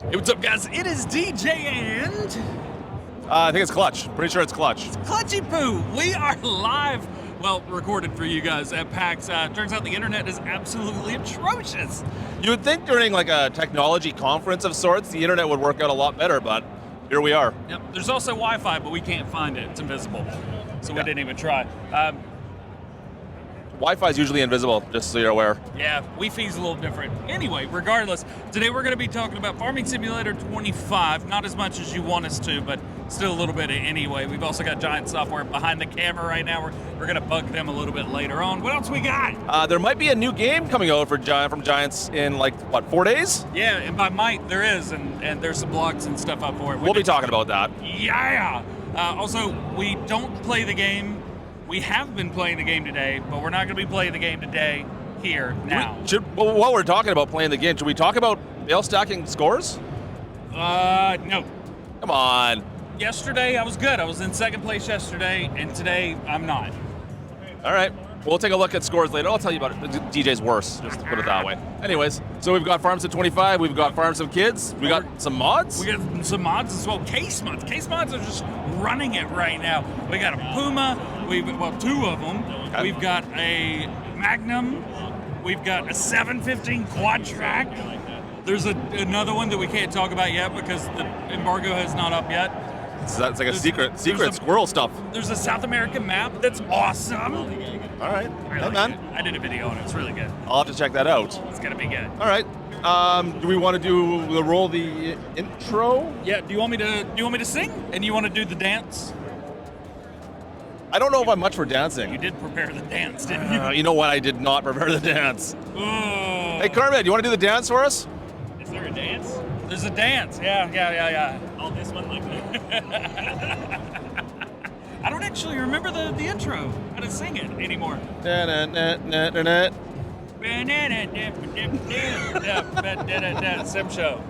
Hey, what's up, guys? It is DJ and I think it's Klutch. Pretty sure it's Klutch. Clutchy Poo. We are live, well, recorded for you guys at PAX. Turns out the internet is absolutely atrocious. You would think during like a technology conference of sorts, the internet would work out a lot better, but here we are. Yep. There's also Wi-Fi, but we can't find it. It's invisible, so we didn't even try. Wi-Fi is usually invisible, just so you're aware. Yeah, Wi-Fi's a little different. Anyway, regardless, today we're going to be talking about Farming Simulator 25. Not as much as you want us to, but still a little bit anyway. We've also got Giant Software behind the camera right now. We're going to bug them a little bit later on. What else we got? There might be a new game coming out from Giants in like, what, 4 days? Yeah, and by might there is, and there's some blogs and stuff up for it. We'll be talking about that. Yeah! Also, we don't play the game. We have been playing the game today, but we're not going to be playing the game today, here, now. While we're talking about playing the game, should we talk about bale stacking scores? No. Come on. Yesterday, I was good. I was in second place yesterday, and today, I'm not. All right. We'll take a look at scores later. I'll tell you about it. DJ's worse, just to put it that way. Anyways, so we've got Farm Sim 25, we've got Farm Sim Kids, we got some mods. We got some mods as well. Case mods. Case mods are just running it right now. We got a Puma, two of them. Okay. We've got a Magnum. We've got a 715 quad track. There's another one that we can't talk about yet because the embargo has not up yet. So that's like a secret squirrel stuff. There's a South American map that's awesome. All right. Really Hey, man. good. I did a video on it. It's really good. I'll have to check that out. It's gonna be good. All right. Do we want to roll the intro? Yeah. Do you want me to sing? And you want to do the dance? I don't know if I'm much for dancing. You did prepare the dance, didn't you? You know what? I did not prepare the dance. Oh. Hey, Kermit, you want to do the dance for us? Is there a dance? There's a dance. Yeah. Oh, this one like that. I don't actually remember the intro. How to sing it anymore. Sim show.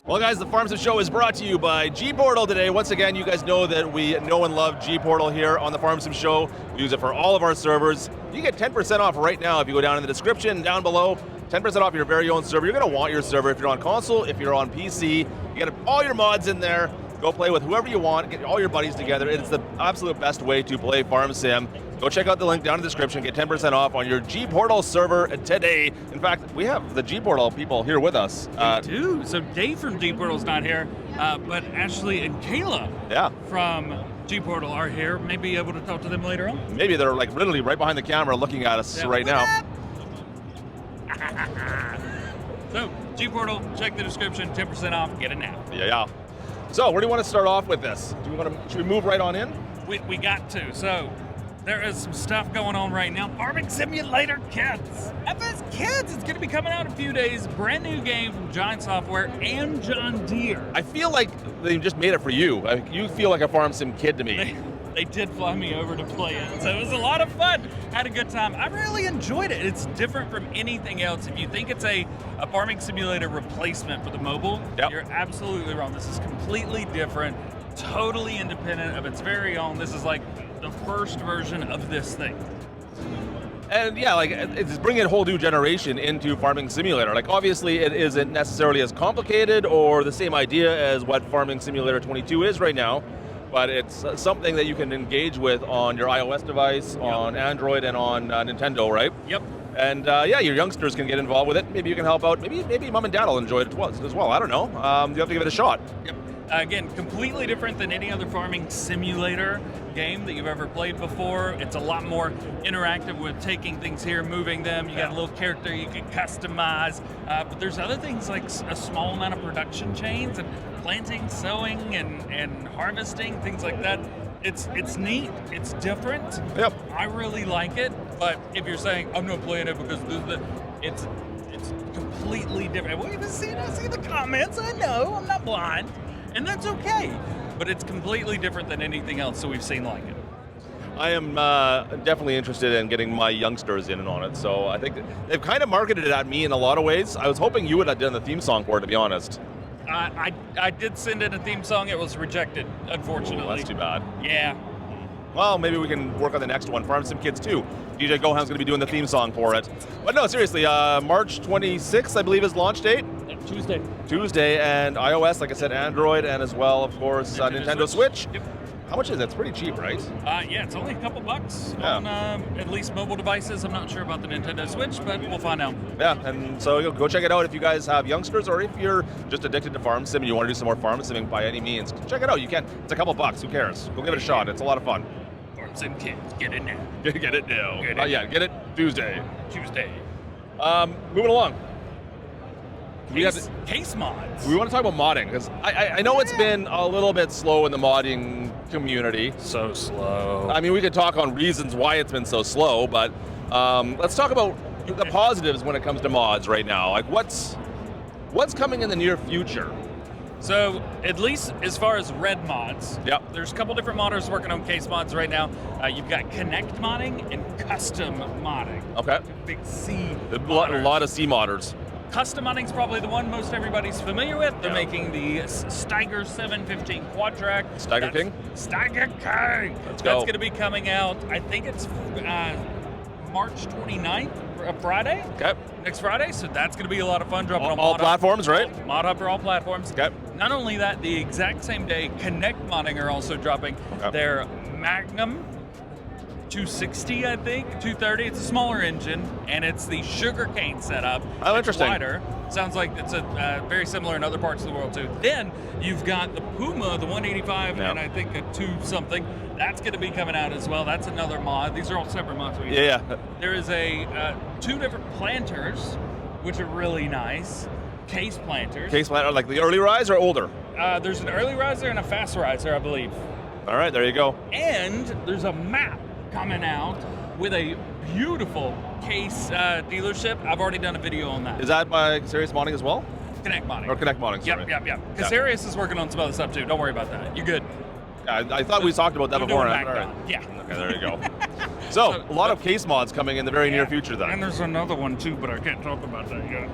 Well, guys, the Farm Sim Show is brought to you by G-Portal today. Once again, you guys know that we know and love G-Portal here on the Farm Sim Show. We use it for all of our servers. You get 10% off right now if you go down in the description down below. 10% off your very own server. You're going to want your server if you're on console, if you're on PC. You get all your mods in there. Go play with whoever you want. Get all your buddies together. It's the absolute best way to play Farm Sim. Go check out the link down in the description. Get 10% off on your G-Portal server today. In fact, we have the G-Portal people here with us. We do. So Dave from G-Portal's not here, but Ashley and Kayla from G-Portal are here. Maybe able to talk to them later on. Maybe they're like literally right behind the camera looking at us right now. So G-Portal, check the description. 10% off. Get it now. Yeah. So where do you want to start off with this? Should we move right on in? We got to. So there is some stuff going on right now. Farming Simulator Kids. FS Kids, it's going to be coming out in a few days. Brand new game from Giant Software and John Deere. I feel like they just made it for you. You feel like a Farm Sim kid to me. They did fly me over to play it, so it was a lot of fun. Had a good time. I really enjoyed it. It's different from anything else. If you think it's a farming simulator replacement for the mobile, you're absolutely wrong. This is completely different, totally independent of its very own. This is like the first version of this thing. And yeah, like it's bringing a whole new generation into Farming Simulator. Like obviously it isn't necessarily as complicated or the same idea as what Farming Simulator 22 is right now, but it's something that you can engage with on your iOS device, on Android, and on Nintendo, right? Yep. And your youngsters can get involved with it. Maybe you can help out. Maybe mom and dad will enjoy it as well. I don't know. You have to give it a shot. Yep. Again, completely different than any other farming simulator game that you've ever played before. It's a lot more interactive with taking things here, moving them. You got a little character you can customize. But there's other things like a small amount of production chains and planting, sowing, and harvesting, things like that. It's neat. It's different. Yep. I really like it. But if you're saying I'm not playing it because it's completely different. Well, I see the comments. I know. I'm not blind. And that's okay, but it's completely different than anything else that we've seen like it. I am definitely interested in getting my youngsters in on it. So I think they've kind of marketed it at me in a lot of ways. I was hoping you would have done the theme song for it, to be honest. I did send in a theme song. It was rejected, unfortunately. Ooh, that's too bad. Yeah. Well, maybe we can work on the next one. Farm Sim Kids 2. DJ Goham's going to be doing the theme song for it. But no, seriously, March 26th, I believe, is launch date. Tuesday. Tuesday, and iOS, like I said, Android, and as well, of course, Nintendo Switch. Yep. How much is that? It's pretty cheap, right? Yeah, it's only a couple bucks Yeah. on at least mobile devices. I'm not sure about the Nintendo Switch, but we'll find out. Yeah, and so go check it out if you guys have youngsters, or if you're just addicted to farm sim and you want to do some more farm simming by any means. Check it out. You can. It's a couple bucks. Who cares? Go give it a shot. It's a lot of fun. Farm Sim Kids, get in there. Get it now. Get it. Yeah, get it Tuesday. Tuesday. Moving along. We got Case mods. We want to talk about modding, because I know it's been a little bit slow in the modding community. So slow. I mean, we could talk on reasons why it's been so slow, but let's talk about the positives when it comes to mods right now. Like, what's coming in the near future? So, at least as far as red mods, Yep. there's a couple different modders working on case mods right now. You've got Connect modding and custom modding. Okay. Big C. A lot of C modders. Custom modding's probably the one most everybody's familiar with. They're Yeah. making the Steiger 715 quad track. Steiger King? Steiger King! Let's go. That's going to be coming out, I think it's March 29th, Friday? Okay. Next Friday, so that's going to be a lot of fun dropping on All Mod Hub. platforms, right? Mod Hub for all platforms. Okay. Not only that, the exact same day, Connect modding are also dropping their Magnum 260, I think, 230. It's a smaller engine, and it's the sugarcane setup. Oh, It's interesting. wider. Sounds like it's a very similar in other parts of the world too. Then you've got the Puma, the 185, Yeah. and I think a 2 something. That's going to be coming out as well. That's another mod. These are all separate mods. Yeah. There is a 2 different planters, which are really nice. Case planters. Case planter, like the early rise or older? There's an early riser and a fast riser, I believe. All right, there you go. And there's a map coming out with a beautiful case dealership. I've already done a video on that. Is that by Serious Modding as well? Connect modding. Or Connect Modding, sorry. Yep. Because Sirius is working on some other stuff too. Don't worry about that. You're good. I thought we talked about that They're before. doing All right. Backdown. Yeah. Okay, there you go. So, a lot of case mods coming in the very near future then. And there's another one too, but I can't talk about that yet.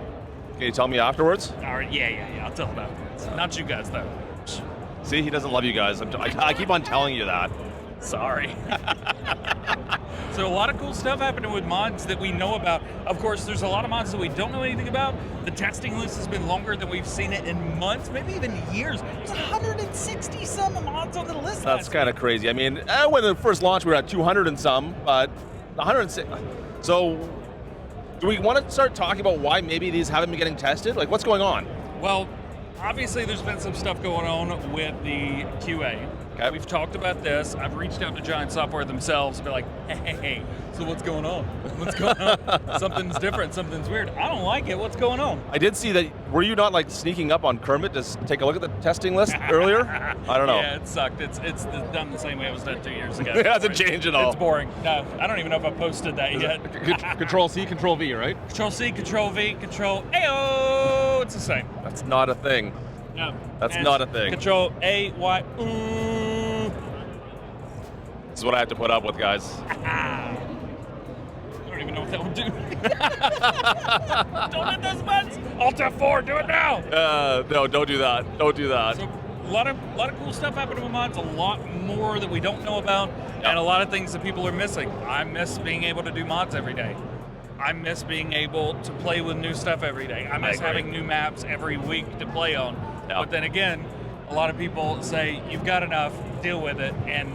Can you tell me afterwards? All right. Yeah. I'll tell them afterwards. Not you guys though. See, he doesn't love you guys. I keep on telling you that. Sorry. So a lot of cool stuff happening with mods that we know about. Of course, there's a lot of mods that we don't know anything about. The testing list has been longer than we've seen it in months, maybe even years. There's 160 some mods on the list. That's kind of crazy. I mean, when it first launched, we were at 200 and some, but 106. So, do we want to start talking about why maybe these haven't been getting tested? Like, what's going on? Well, obviously there's been some stuff going on with the QA. Okay. We've talked about this. I've reached out to Giant Software themselves and be like, hey, so what's going on? What's going on? Something's different, something's weird. I don't like it. What's going on? I did see that. Were you not like sneaking up on Kermit to take a look at the testing list earlier? I don't know. Yeah, it sucked. It's done the same way it was done 2 years ago. It hasn't changed at all. It's boring. No, I don't even know if I posted that yet. Control C, Control V, right? Control C, Control V, Control AO. It's the same. That's not a thing. No. That's And not a thing. Control A, Y, ooh. This is what I have to put up with, guys. I don't even know what that will do. Don't hit those buttons. Alt F4, do it now. No, don't do that. Don't do that. So a lot of cool stuff happening with mods. A lot more that we don't know about, and a lot of things that people are missing. I miss being able to do mods every day. I miss being able to play with new stuff every day. I miss agree. having new maps every week to play on. Yeah. But then again, a lot of people say you've got enough, deal with it, and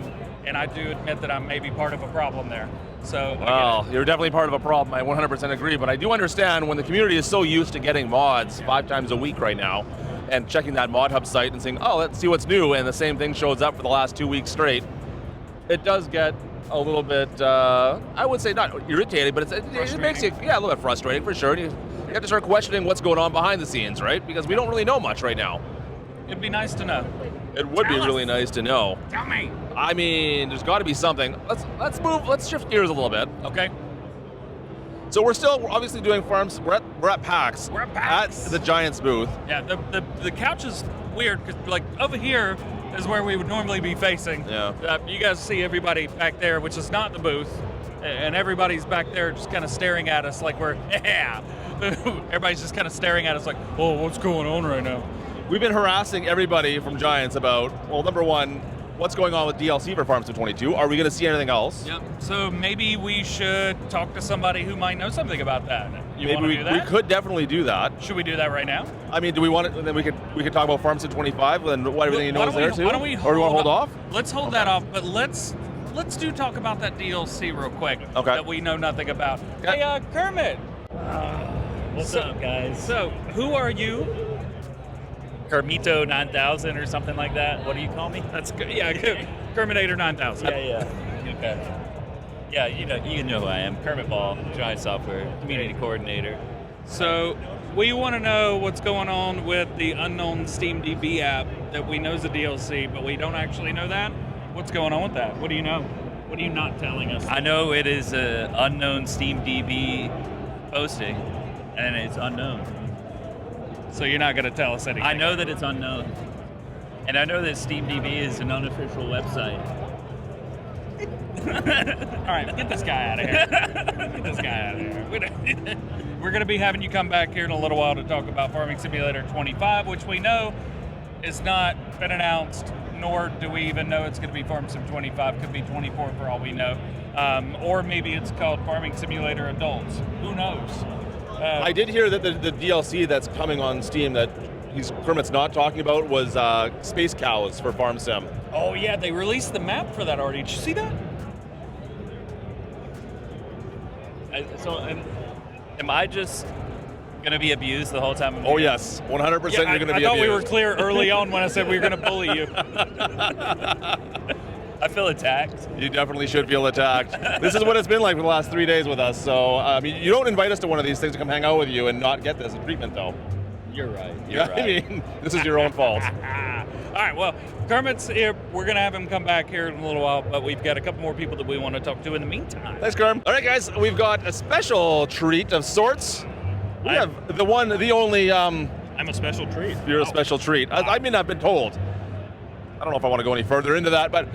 I do admit that I'm maybe part of a problem there. So Well, you're definitely part of a problem. I 100% agree, but I do understand when the community is so used to getting mods 5 times a week right now, and checking that Mod Hub site and saying, oh, let's see what's new, and the same thing shows up for the last 2 weeks straight, it does get a little bit, I would say not irritating, but it makes you, a little bit frustrating for sure. You have to start questioning what's going on behind the scenes, right? Because we don't really know much right now. it'd be nice to know. It would be Tell us. really nice to know. Tell me. I mean, there's got to be something. Let's shift gears a little bit. Okay. So we're obviously doing farms. We're at PAX. We're at PAX. At the Giants booth. Yeah, the couch is weird because like over here is where we would normally be facing. Yeah. You guys see everybody back there, which is not the booth, and everybody's back there just kind of staring at us like we're, yeah. Everybody's just kind of staring at us like, oh, what's going on right now? We've been harassing everybody from Giants about, well, number one, what's going on with DLC for Farm Sim 22? Are we going to see anything else? Yep. So maybe we should talk to somebody who might know something about that. You Maybe want to do that? we could definitely do that. Should we do that right now? I mean, do we want it? And then we could talk about Farm Sim 25 and what everything you know is there too. Why don't we or do you want to hold off? Let's hold that off, but let's do talk about that DLC real quick. Okay. That we know nothing about. Okay. Hey, Kermit. What's up, guys? So, who are you? Kermito 9000 or something like that. What do you call me? That's good. Yeah, Kerminator 9000. Yeah. Okay. Yeah, you know who I am. Kermit Ball, Giant Software, Community Coordinator. So, we want to know what's going on with the unknown Steam DB app that we know is a DLC, but we don't actually know that. What's going on with that? What do you know? What are you not telling us? I know it is an unknown Steam DB posting, and it's unknown. So you're not going to tell us anything? I know that it's unknown. And I know that SteamDB is an unofficial website. All right, get this guy out of here. Get this guy out of here. We're going to be having you come back here in a little while to talk about Farming Simulator 25, which we know is not been announced, nor do we even know it's going to be Farm Sim 25. Could be 24 for all we know. Or maybe it's called Farming Simulator Adults. Who knows? I did hear that the DLC that's coming on Steam that Kermit's not talking about was Space Cows for Farm Sim. Oh yeah, they released the map for that already. Did you see that? Am I just going to be abused the whole time? Oh yes, 100% you're going to be abused. I thought we were clear early on when I said we were going to bully you. I feel attacked. You definitely should feel attacked. This is what it's been like for the last 3 days with us. So you don't invite us to one of these things to come hang out with you and not get this treatment, though. You're right. I mean, this is your own fault. All right, well, Kermit's here. We're going to have him come back here in a little while, but we've got a couple more people that we want to talk to in the meantime. Thanks, Kerm. All right, guys, we've got a special treat of sorts. We have the one, the only... I'm a special treat. You're a special treat. I mean, I've been told. I don't know if I want to go any further into that, but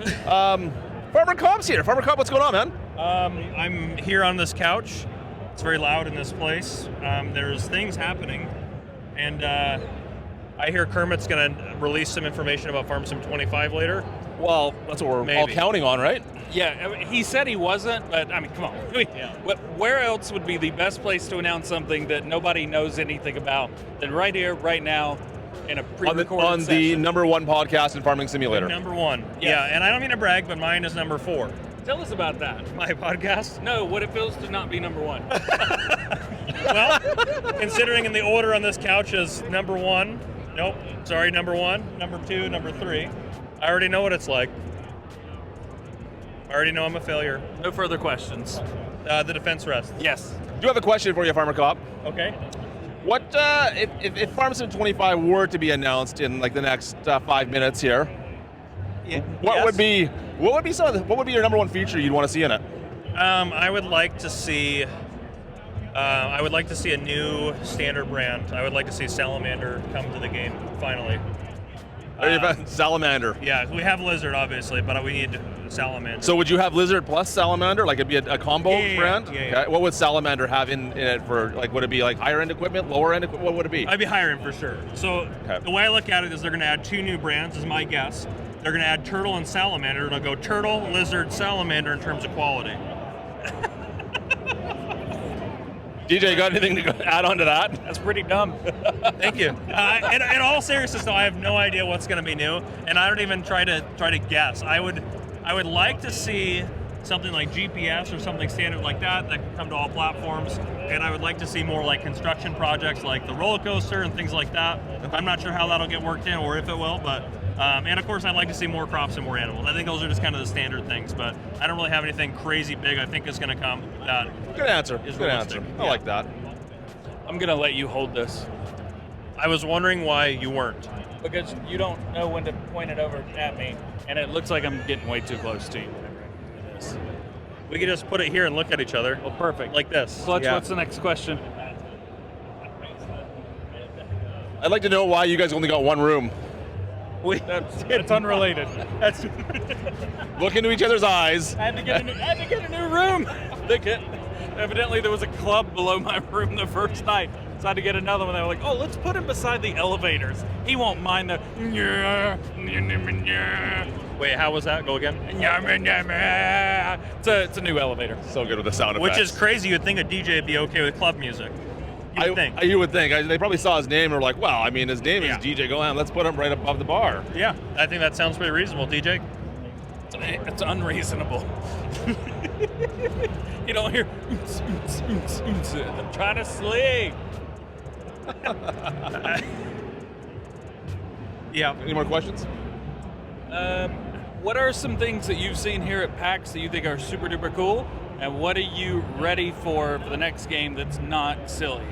Farmer Cobb's here. Farmer Cobb, what's going on, man? I'm here on this couch. It's very loud in this place. There's things happening, and I hear Kermit's going to release some information about Farm Sim 25 later. Well, that's what we're all Maybe. counting on, right? Yeah, I mean, he said he wasn't, but I mean, come on. Where else would be the best place to announce something that nobody knows anything about than right here, right now, in a pre-recorded on the session? #1 podcast in Farming Simulator. Number one. Yes. Yeah, and I don't mean to brag, but mine is number 4. Tell us about that. My podcast? No, what it feels to not be number 1. Well, considering in the order on this couch is number 1. Nope, sorry, number 1, number 2, number 3. I already know what it's like. I already know I'm a failure. No further questions. The defense rests. Yes. I do have a question for you, Farmer Cobb. Okay. What if Farm Sim 25 were to be announced in like the next 5 minutes here? What would be your #1 feature you'd want to see in it? I would like to see. I would like to see a new standard brand. I would like to see Salamander come to the game finally. Salamander. Yeah, we have Lizard obviously, but we need Salamander. So would you have Lizard plus Salamander? Like it'd be a combo brand? Yeah. Okay. What would Salamander have in it for? Like, would it be like higher end equipment, lower end equipment? What would it be? I'd be hiring for sure. So the way I look at it is they're going to add 2 new brands, is my guess. They're going to add Turtle and Salamander. It'll go Turtle, Lizard, Salamander in terms of quality. DJ, you got anything to add on to that? That's pretty dumb. Thank you. In all seriousness, though, I have no idea what's going to be new, and I don't even try to guess. I would like to see something like GPS or something standard like that can come to all platforms, and I would like to see more like construction projects like the roller coaster and things like that. I'm not sure how that'll get worked in or if it will, but and of course I'd like to see more crops and more animals. I think those are just kind of the standard things, but I don't really have anything crazy big I think is going to come that Good answer. is Good realistic. answer. I like that. I'm going to let you hold this I was wondering why you weren't. because you don't know when to point it over at me, and it looks like I'm getting way too close to you. We could just put it here and look at each other. Well, perfect. Like this. Klutch, Yeah. what's the next question? I'd like to know why you guys only got one room. It's unrelated. That's Look into each other's eyes. I had to get a new room. Evidently, there was a club below my room the first night, so I had to get another one. They were like, "Oh, let's put him beside the elevators. He won't mind the." Wait, how was that? Go again. It's a new elevator. So good with the sound Which effects. is crazy. You'd think a DJ would be okay with club music. You would think. You would think. They probably saw his name and were like, well, I mean, his name is DJ Goham. Let's put him right above the bar. Yeah, I think that sounds pretty reasonable, DJ. It's unreasonable. You don't hear. I'm trying to sleep. Yeah. Any more questions? What are some things that you've seen here at PAX that you think are super duper cool? And what are you ready for the next game that's not silly?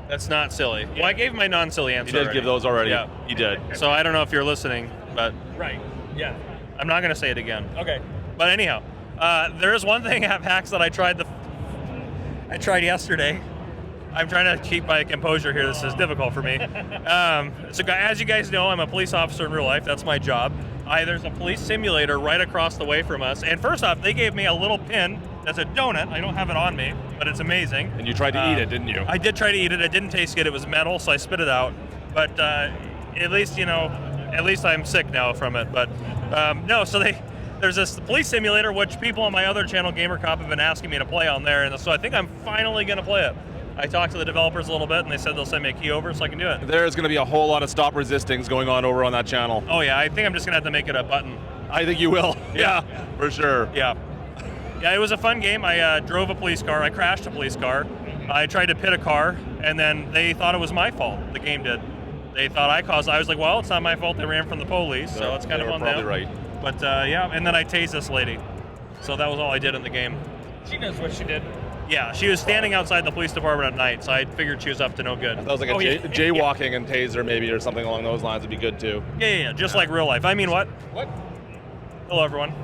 That's not silly. Well, I gave my non-silly answer. You did already. give those already. Yeah. You did. So I don't know if you're listening, but Right. Yeah. I'm not going to say it again. Okay. But anyhow, there is one thing at PAX that I tried yesterday. I'm trying to keep my composure here. This is difficult for me. So as you guys know, I'm a police officer in real life. That's my job. There's a police simulator right across the way from us. And first off, they gave me a little pin that's a donut. I don't have it on me, but it's amazing. And you tried to eat it, didn't you? I did try to eat it. It didn't taste good. It was metal, so I spit it out. But at least I'm sick now from it. But no, so there's this police simulator, which people on my other channel, Gamer Cop, have been asking me to play on there. And so I think I'm finally going to play it. I talked to the developers a little bit, and they said they'll send me a key over so I can do it. There's going to be a whole lot of stop resistings going on over on that channel. Oh, yeah. I think I'm just going to have to make it a button. I think you will. Yeah. For sure. Yeah. Yeah, it was a fun game. I drove a police car. I crashed a police car. I tried to pit a car, and then they thought it was my fault. The game did. They thought I caused it. I was like, well, it's not my fault. They ran from the police, so it's kind of on them. Probably right. But yeah, and then I tased this lady. So that was all I did in the game. She knows what she did. Yeah, she was standing outside the police department at night, so I figured she was up to no good. That was like a jaywalking and taser maybe or something along those lines would be good too. Yeah, just like real life. I mean, what? What? Hello, everyone.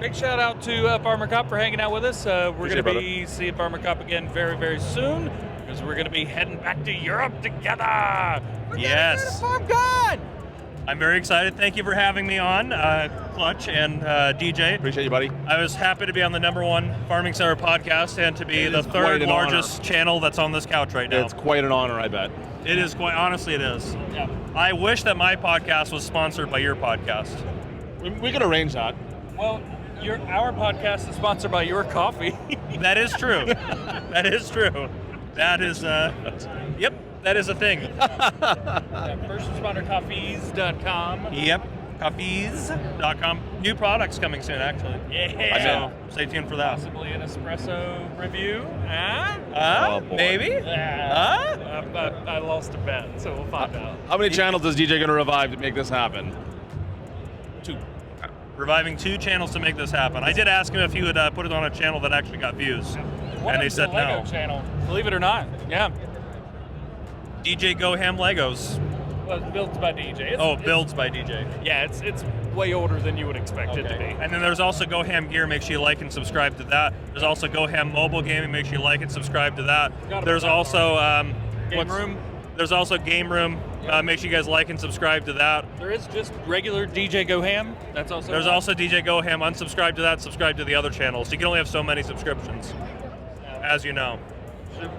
Big shout out to Farmer Cop for hanging out with us. We're going to Appreciate be seeing Farmer Cop again very, very soon because we're going to be heading back to Europe together. Yes. Farm God. I'm very excited. Thank you for having me on, Klutch and DJ. Appreciate you, buddy. I was happy to be on the #1 Farming Center podcast and to be It the is quite third an largest channel that's on this couch right now. It's quite an honor, I bet. It is quite, honestly, it is. Yeah. I wish that my podcast was sponsored by your podcast. We can arrange that. Well, our podcast is sponsored by your coffee. That is true. That is true. That is, yep, that is a thing. First responder coffees.com. Yep, coffees.com. New products coming soon, actually. Yeah. So stay tuned for that. Possibly an espresso review. Oh, boy. Maybe? I lost a bet, so we'll find out. How many channels is DJ going to revive to make this happen? 2. Reviving 2 channels to make this happen. I did ask him if he would put it on a channel that actually got views. And they said Lego no. channel. Believe it or not. Yeah. DJ Goham Legos. Well, it's built by DJ. Builds by DJ. Yeah, it's way older than you would expect it to be. And then there's also Goham Gear. Make sure you like and subscribe to that. There's also Goham Mobile Gaming. Make sure you like and subscribe to that. There's also Game Room. There's also Game Room. Make sure you guys like and subscribe to that. There is just regular DJ Goham. That's also. There's also DJ Goham. Unsubscribe to that. Subscribe to the other channels. You can only have so many subscriptions, as you know.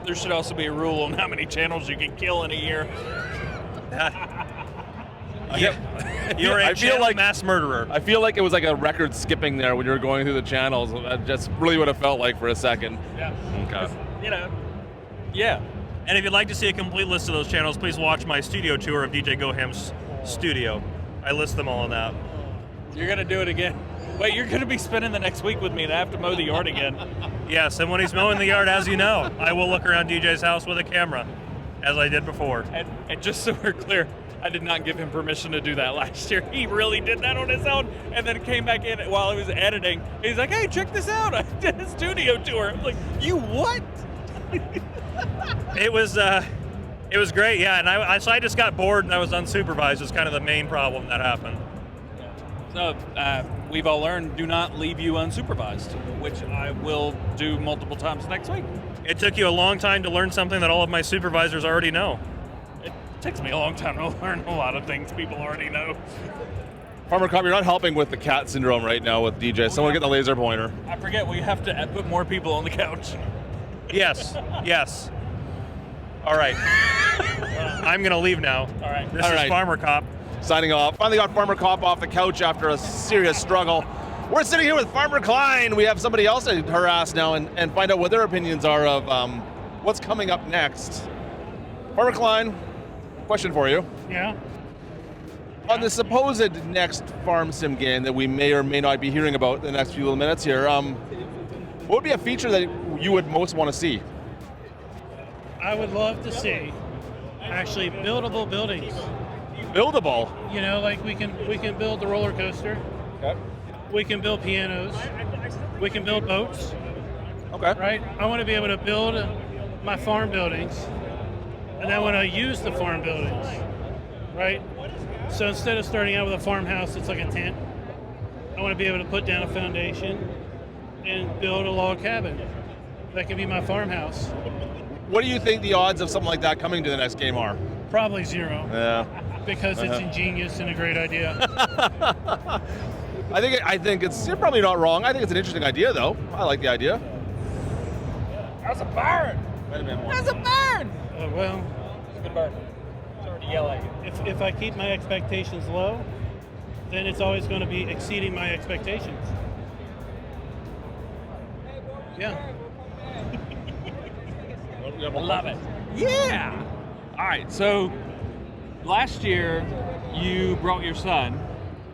There should also be a rule on how many channels you can kill in a year. You're a I feel like mass murderer. I feel like it was like a record skipping there when you were going through the channels. That's just really what it felt like for a second. Yeah. Okay. You know. Yeah. And if you'd like to see a complete list of those channels, please watch my studio tour of DJ Goham's studio. I list them all on that. You're gonna do it again. Wait, you're gonna be spending the next week with me, and I have to mow the yard again. Yes, and when he's mowing the yard, as you know, I will look around DJ's house with a camera, as I did before. And just so we're clear, I did not give him permission to do that last year. He really did that on his own, and then came back in while he was editing. He's like, "Hey, check this out! I did a studio tour." I'm like, "You what?" It was great, yeah. And I just got bored and I was unsupervised. Was kind of the main problem that happened. So we've all learned: do not leave you unsupervised, which I will do multiple times next week. It took you a long time to learn something that all of my supervisors already know. takes me a long time to learn a lot of things people already know. Farmer Cop, you're not helping with the cat syndrome right now with DJ. Someone get the laser pointer. I forget we have to put more people on the couch. Yes. All right. I'm going to leave now. All right. This All is right. Farmer Cop. Signing off. Finally got Farmer Cop off the couch after a serious struggle. We're sitting here with Farmer Klein. We have somebody else to harass now and find out what their opinions are of what's coming up next. Farmer Klein, question for you. Yeah. On the supposed next farm sim game that we may or may not be hearing about in the next few little minutes here, what would be a feature that you would most want to see? I would love to see actually buildable buildings. Buildable? You know, like we can build the roller coaster. Okay. We can build pianos. We can build boats. Okay. Right? I want to be able to build my farm buildings, and then when I use the farm buildings, right? So instead of starting out with a farmhouse that's like a tent, I want to be able to put down a foundation and build a log cabin. That can be my farmhouse. What do you think the odds of something like that coming to the next game are? Probably 0. Yeah. Because it's ingenious and a great idea. I think you're probably not wrong. I think it's an interesting idea though. I like the idea. That's a bird. Wait a minute. That's a bird. Well, It's a good bird. Sorry to yell at you. if I keep my expectations low, then it's always going to be exceeding my expectations. Yeah. Love it. Yeah. All right. So last year you brought your son,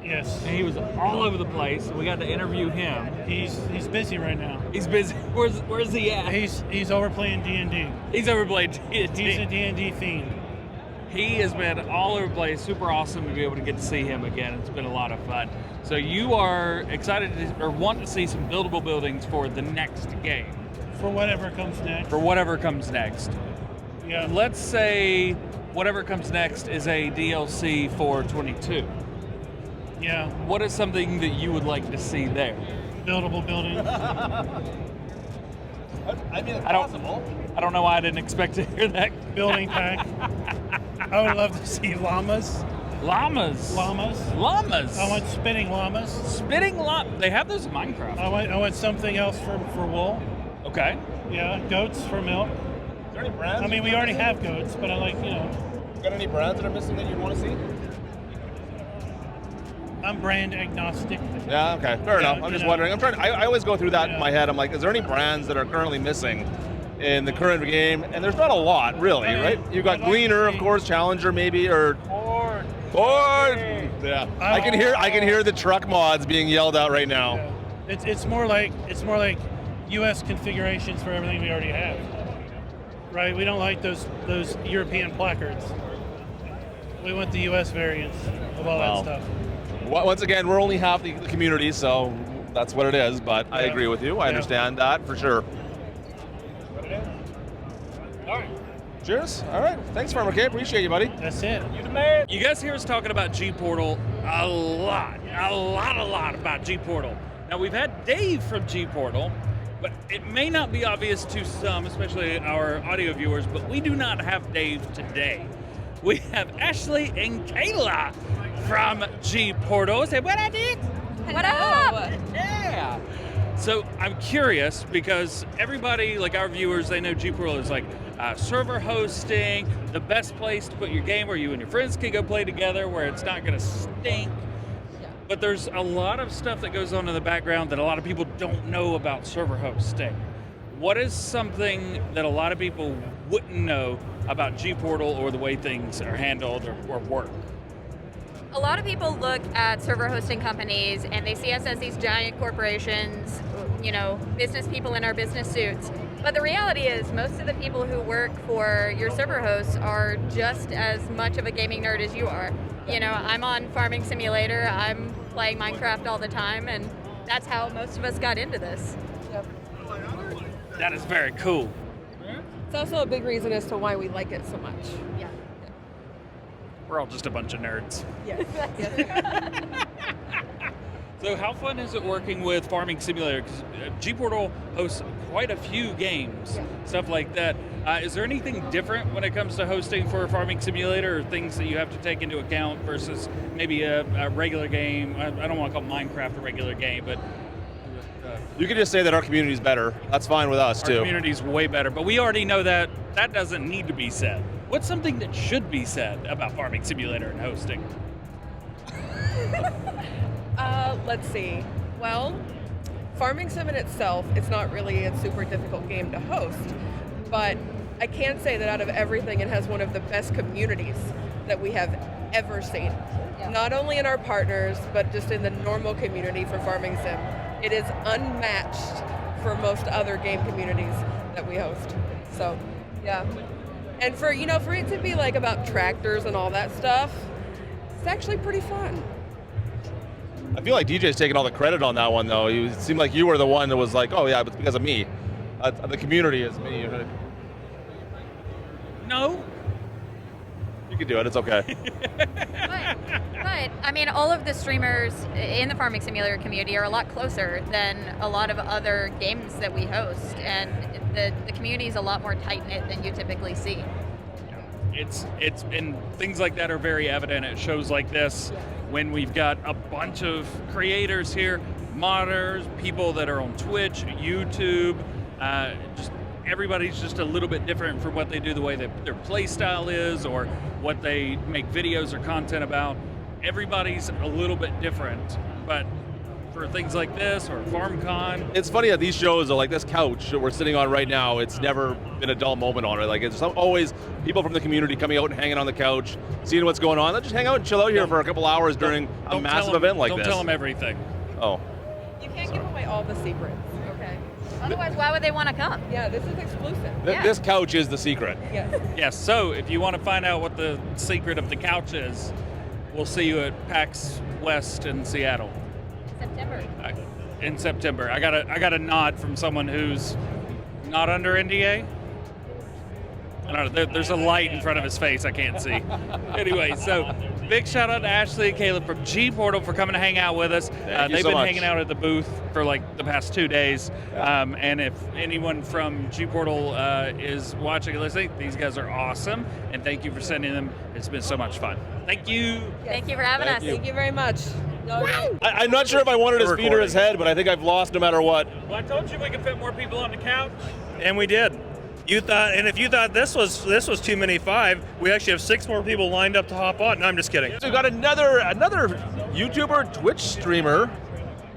Yes. and he was all over the place. We got to interview him. He's busy right now. He's busy. Where's he at? He's over playing D&D. He's overplayed He's a D&D. D&D fiend. He has been all over the place. Super awesome to be able to get to see him again. It's been a lot of fun. So you are excited or want to see some buildable buildings for the next game, For whatever comes next. for whatever comes next. Yeah. Let's say whatever comes next is a DLC for 22. Yeah. What is something that you would like to see there? Buildable buildings. I mean, it's I don't- possible. I don't know why I didn't expect to hear that. Building pack. I would love to see llamas. Llamas. Llamas. Llamas. I want spinning llamas. Spitting llama. They have those in Minecraft. I want something else for wool. Okay. Yeah. Goats for milk. Is there any brands? I mean, we already have goats, but I like, Got any brands that are missing that you'd want to see? I'm brand agnostic. Yeah, okay, fair Yeah, enough. I'm you just know. wondering. I always go through that in Yeah. my head. I'm like, is there any brands that are currently missing in the current game? And there's not a lot, really, I mean, right? You've got I'd like Gleaner, to of see- course, Challenger, maybe, or Ford. Ford. Yeah, I can hear the truck mods being yelled out right now. Yeah. It's more like U.S. configurations for everything we already have. Right? We don't like those European placards. We want the U.S. variants of all Well, that stuff. Once again, we're only half the community, so that's what it is. But I Yeah. agree with you. I Yeah. understand that for sure. All right. Cheers. All right. Thanks, Farmer K. Appreciate you, buddy. That's it. You the man. You guys hear us talking about G Portal a lot about G Portal. Now we've had Dave from G Portal, but it may not be obvious to some, especially our audio viewers, but we do not have Dave today. We have Ashley and Kayla from G Portal. Say what I did? What up? Yeah. So I'm curious because everybody, like our viewers, they know G Portal is like server hosting, the best place to put your game where you and your friends can go play together, where it's not going to stink. But there's a lot of stuff that goes on in the background that a lot of people don't know about server hosting. What is something that a lot of people wouldn't know about G Portal or the way things are handled or work? A lot of people look at server hosting companies and they see us as these giant corporations, business people in our business suits. But the reality is most of the people who work for your server hosts are just as much of a gaming nerd as you are. I'm on Farming Simulator, I'm playing Minecraft all the time, and that's how most of us got into this. That is very cool. It's also a big reason as to why we like it so much. Yeah. We're all just a bunch of nerds. Yes. So how fun is it working with Farming Simulator? Because G Portal hosts quite a few games, stuff like that. Is there anything different when it comes to hosting for a farming simulator, or things that you have to take into account versus maybe a regular game? I don't want to call Minecraft a regular game, but You can just say that our community's better. That's fine with us, our too. community's way better. But we already know that that doesn't need to be said. What's something that should be said about farming simulator and hosting? Let's see. Well, Farming Sim in itself, it's not really a super difficult game to host, but I can say that out of everything, it has one of the best communities that we have ever seen. Yeah. Not only in our partners, but just in the normal community for Farming Sim. It is unmatched for most other game communities that we host. So, yeah. And for it to be like about tractors and all that stuff, it's actually pretty fun. I feel like DJ's taking all the credit on that one, though. It seemed like you were the one that was like, oh, yeah, but it's because of me. The community is me. No. You can do it. It's okay. But I mean, all of the streamers in the farming simulator community are a lot closer than a lot of other games that we host, and the community is a lot more tight-knit than you typically see. It's and things like that are very evident at shows like this, when we've got a bunch of creators here, modders, people that are on Twitch, YouTube, just everybody's just a little bit different from what they do, the way that their play style is, or what they make videos or content about. Everybody's a little bit different, but for things like this or FarmCon, It's funny that these shows are like this couch that we're sitting on right now. It's never been a dull moment on it. Like, it's always people from the community coming out and hanging on the couch, seeing what's going on. Let's just hang out and chill out here for a couple hours during a massive event like this. Don't tell them everything. Oh. You can't give away all the secrets, okay? Otherwise, why would they want to come? Yeah, this is exclusive. This couch is the secret. Yes. Yes, so if you want to find out what the secret of the couch is, we'll see you at PAX West in Seattle. September. In September. I got a nod from someone who's not under NDA. I don't know, there's a light in front of his face I can't see. Anyway, so big shout out to Ashley and Caleb from G Portal for coming to hang out with us. Thank you They've so been much. hanging out at the booth for like the past 2 days. And if anyone from G Portal is watching and listening, these guys are awesome. And thank you for sending them. It's been so much fun. Thank you. Thank you for having us. Thank you very much. I'm not sure if I wanted his feet or his head, but I think I've lost no matter what. Well, I told you we could fit more people on the couch. And we did. You thought, and if you thought this was too many 5, we actually have 6 more people lined up to hop on. No, I'm just kidding. So we've got another YouTuber, Twitch streamer,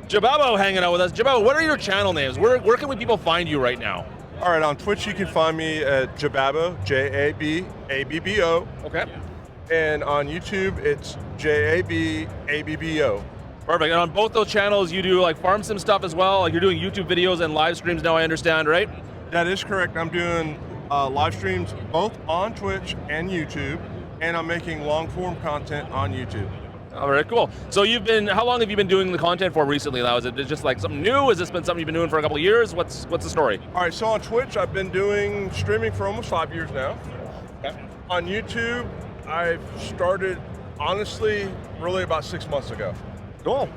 Jabab, hanging out with us. Jabab, what are your channel names? Where can people find you right now? All right, on Twitch you can find me at Jababo, Jababbo. Okay. And on YouTube it's Jababbo. Perfect. And on both those channels, you do like farm sim stuff as well. Like, you're doing YouTube videos and live streams now, I understand, right? That is correct. I'm doing live streams both on Twitch and YouTube, and I'm making long form content on YouTube. All right, cool. So how long have you been doing the content for recently now? Is it just like something new? Has this been something you've been doing for a couple of years? What's the story? All right, so on Twitch I've been doing streaming for almost 5 years now. Okay. On YouTube I've started, honestly, really about 6 months ago. Cool.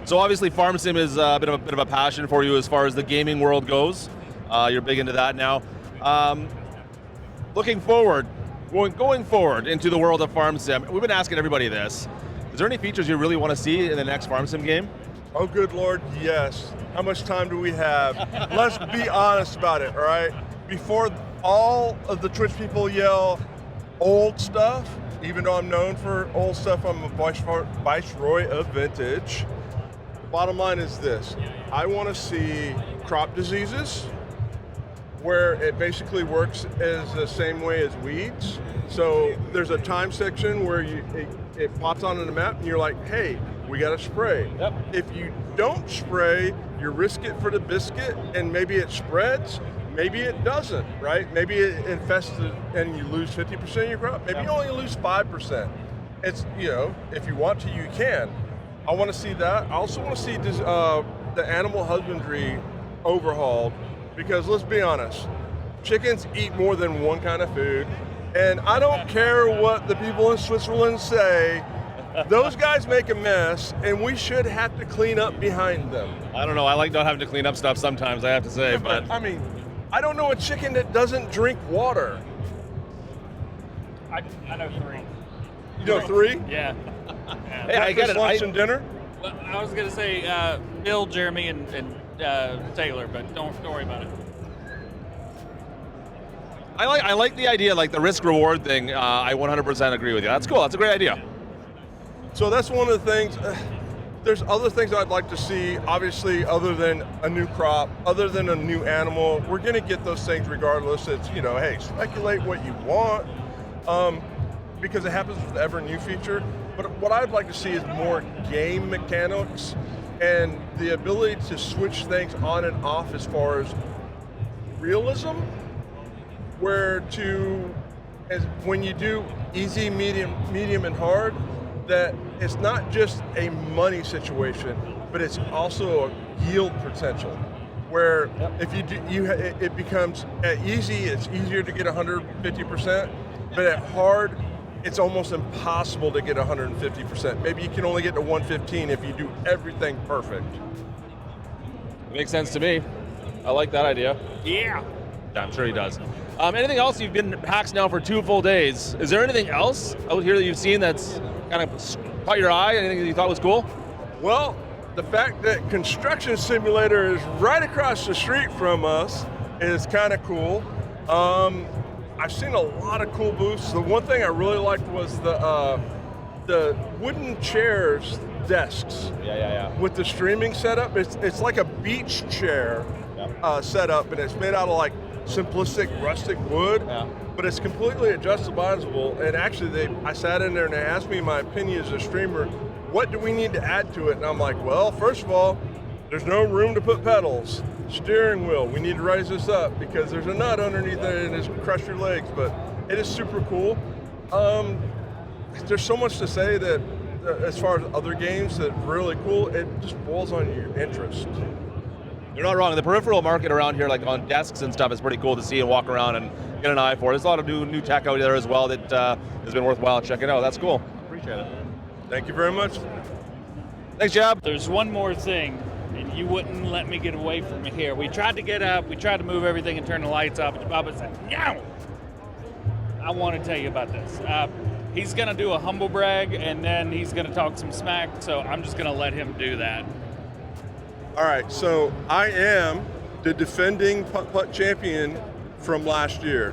So obviously farm sim is a bit of a passion for you as far as the gaming world goes. You're big into that now. Looking forward, going forward into the world of farm sim, we've been asking everybody this. Is there any features you really want to see in the next farm sim game? Oh, good Lord, yes. How much time do we have? Let's be honest about it, all right? Before all of the Twitch people yell old stuff, even though I'm known for old stuff, I'm a viceroy of vintage. The bottom line is this. I want to see crop diseases, where it basically works as the same way as weeds. So there's a time section where it pops onto the map and you're like, hey, we got to spray. Yep. If you don't spray, you risk it for the biscuit, and maybe it spreads, maybe it doesn't, right? Maybe it infests and you lose 50% of your crop. Maybe you only lose 5%. It's, if you want to, you can. I want to see that. I also want to see this, the animal husbandry overhauled, because let's be honest, chickens eat more than one kind of food, and I don't care what the people in Switzerland say, those guys make a mess, and we should have to clean up behind them. I don't know. I like not having to clean up stuff sometimes, I have to say, but I mean, I don't know a chicken that doesn't drink water. I know 3. You know 3? Yeah. Hey, I get it. Lunch and dinner? Well, I was gonna say Bill, Jeremy, and Taylor, but don't worry about it. I like the idea, like the risk reward thing. I 100% agree with you. That's cool. That's a great idea. So that's one of the things. There's other things I'd like to see, obviously, other than a new crop, other than a new animal. We're going to get those things regardless. It's, hey, speculate what you want, because it happens with every new feature. But what I'd like to see is more game mechanics and the ability to switch things on and off as far as realism, when you do easy, medium, and hard, that it's not just a money situation, but it's also a yield potential. Where if you do, it becomes at easy, it's easier to get 150%, but at hard, it's almost impossible to get 150%. Maybe you can only get to 115 if you do everything perfect. Makes sense to me. I like that idea. Yeah. I'm sure he does. Anything else? You've been at PAX now for 2 full days. Is there anything else out here that you've seen that's kind of caught your eye? Anything that you thought was cool? Well, the fact that Construction Simulator is right across the street from us is kind of cool. I've seen a lot of cool booths. The one thing I really liked was the wooden chairs, desks. Yeah. With the streaming setup. It's like a beach chair setup, and it's made out of like simplistic rustic wood, but it's completely adjustable. And actually, I sat in there and they asked me my opinion as a streamer, what do we need to add to it? And I'm like, well, first of all, there's no room to put pedals. Steering wheel, we need to raise this up because there's a nut underneath it and it's crush your legs, but it is super cool. There's so much to say that as far as other games that really cool, it just boils on your interest. You're not wrong. The peripheral market around here, like on desks and stuff, is pretty cool to see and walk around and get an eye for. There's a lot of new tech out there as well that has been worthwhile checking out. That's cool. Appreciate it. Thank you very much. Thanks, Jab. There's one more thing, and you wouldn't let me get away from here. We tried to get up, we tried to move everything and turn the lights off, but Jabab said, no! I want to tell you about this. He's going to do a humble brag, and then he's going to talk some smack, so I'm just going to let him do that. All right, so I am the defending putt-putt champion from last year.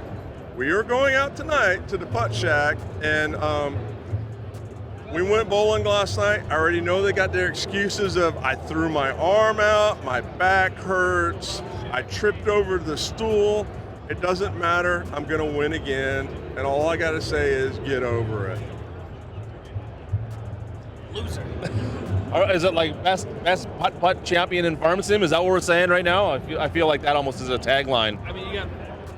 We are going out tonight to the Putt Shack, and we went bowling last night. I already know they got their excuses of I threw my arm out, my back hurts, I tripped over the stool. It doesn't matter, I'm gonna win again, and all I gotta say is get over it. Loser. Is it like best putt champion in Farm Sim? Is that what we're saying right now? I feel like that almost is a tagline. I mean, you got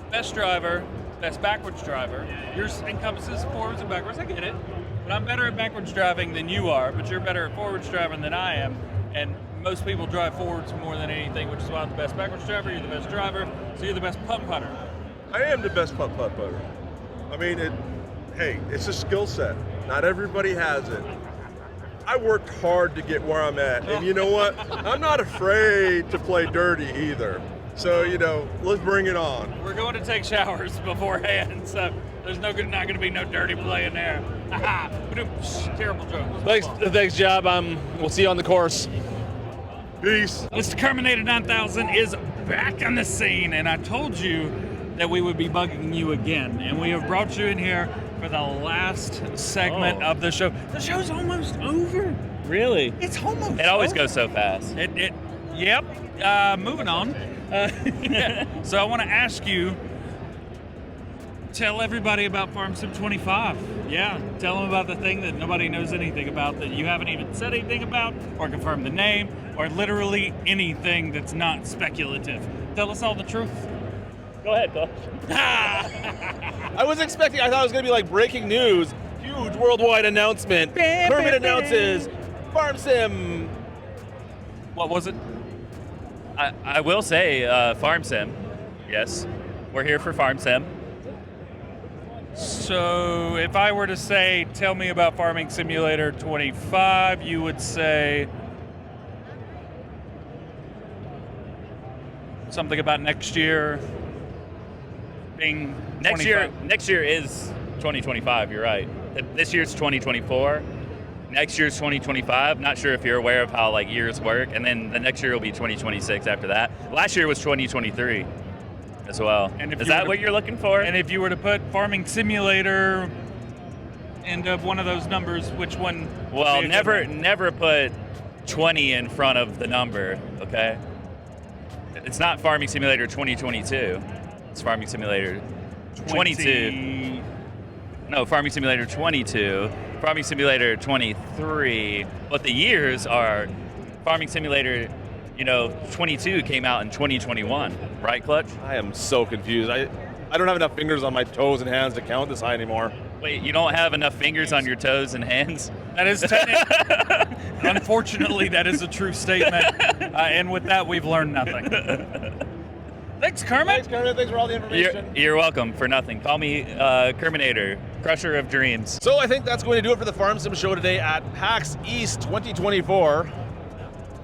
best driver, best backwards driver. Yours encompasses forwards and backwards. I get it. But I'm better at backwards driving than you are, but you're better at forwards driving than I am. And most people drive forwards more than anything, which is why I'm the best backwards driver, you're the best driver, so you're the best putt putter. I am the best putt putter. I mean, it's a skill set. Not everybody has it. I worked hard to get where I'm at, and you know what? I'm not afraid to play dirty either. So, let's bring it on. We're going to take showers beforehand, so there's not going to be no dirty play in there. Terrible joke. Thanks, Jab. We'll see you on the course. Peace. Mr. Terminator 9000 is back on the scene, and I told you that we would be bugging you again, and we have brought you in here for the last segment of the show. The show's almost over. Really? It's almost It always over. goes so fast. Yep. Moving on. So I want to ask you, tell everybody about Farm Sim 25. Yeah, tell them about the thing that nobody knows anything about, that you haven't even said anything about, or confirmed the name, or literally anything that's not speculative. Tell us all the truth. Go ahead, Klutch. I thought it was going to be like breaking news. Huge worldwide announcement. Kermit announces Farm Sim. What was it? I will say Farm Sim. Yes, we're here for Farm Sim. So if I were to say, tell me about Farming Simulator 25, you would say something about next year, starting Next 25. year is 2025. You're right. This year's 2024. Next year's 2025. Not sure if you're aware of how like years work, and then the next year will be 2026 after that. Last year was 2023 as well. And if Is you were that to- what you're looking for? And if you were to put Farming Simulator into one of those numbers, which one? Well, would be a good one? never put 20 in front of the number. Okay. It's not Farming Simulator 2022. It's Farming Simulator 22. No, Farming Simulator 22, Farming Simulator 23, but the years are Farming Simulator, 22 came out in 2021, right, Klutch? I am so confused. I don't have enough fingers on my toes and hands to count this high anymore. Wait, you don't have enough fingers on your toes and hands? That is unfortunately, that is a true statement. And with that, we've learned nothing. Thanks, Kermit. Thanks, Kermit. Thanks for all the information. You're welcome for nothing. Call me Kerminator, Crusher of Dreams. So I think that's going to do it for the Farm Sim Show today at PAX East 2024.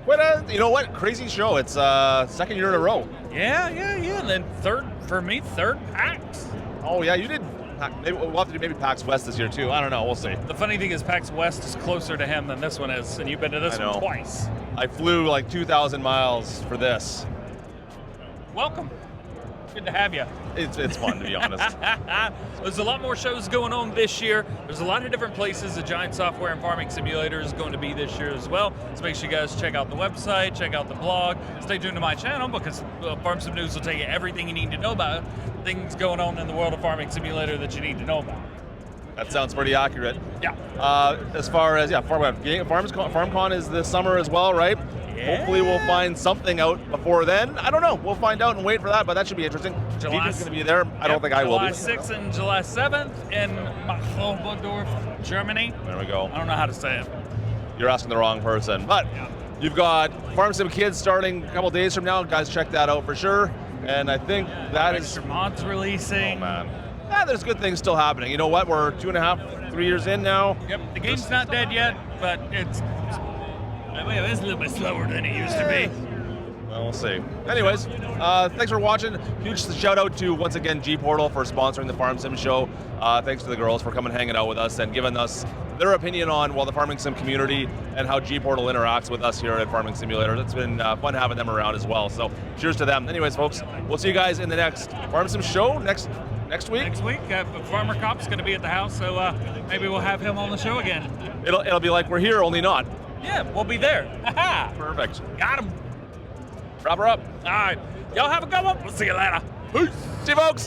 Quite a, crazy show. It's second year in a row. Yeah. And then third PAX. Oh yeah, you did. Maybe we'll have to do maybe PAX West this year too. I don't know. We'll see. The funny thing is PAX West is closer to him than this one is, and you've been to this I know. one twice. I flew like 2,000 miles for this. Welcome. Good to have you. It's fun, to be honest. There's a lot more shows going on this year. There's a lot of different places the Giant Software and Farming Simulator is going to be this year as well. So make sure you guys check out the website, check out the blog, stay tuned to my channel because Farm Sim News will tell you everything you need to know about things going on in the world of Farming Simulator that you need to know about. That sounds pretty accurate. Yeah. As far as FarmCon is this summer as well, right? Yeah. Hopefully we'll find something out before then. I don't know. We'll find out and wait for that, but that should be interesting. July- DJ's going to be there. I don't think I will be. July 6th and July 7th in Machoberdorf, Germany. There we go. I don't know how to say it. You're asking the wrong person. But you've got Farm Sim Kids starting a couple days from now. Guys, check that out for sure. And I think that is... Extra mods releasing. Oh, man. There's good things still happening. You know what? We're 2.5, 3 years in now. Yep, the game's not dead yet, but it's a little bit slower than it used to be. Well, we'll see. Anyways, thanks for watching. Huge shout out to, once again, G Portal for sponsoring the Farm Sim Show. Thanks to the girls for coming hanging out with us and giving us their opinion on, the Farming Sim community and how G Portal interacts with us here at Farming Simulator. It's been fun having them around as well. So cheers to them. Anyways, folks, we'll see you guys in the next Farm Sim Show next week. Next week, Farmer Cop's going to be at the house, so maybe we'll have him on the show again. It'll be like we're here, only not. Yeah, we'll be there. Ha-ha. Perfect. Got him. Wrap her up. All right. Y'all have a good one. We'll see you later. Peace. See you, folks.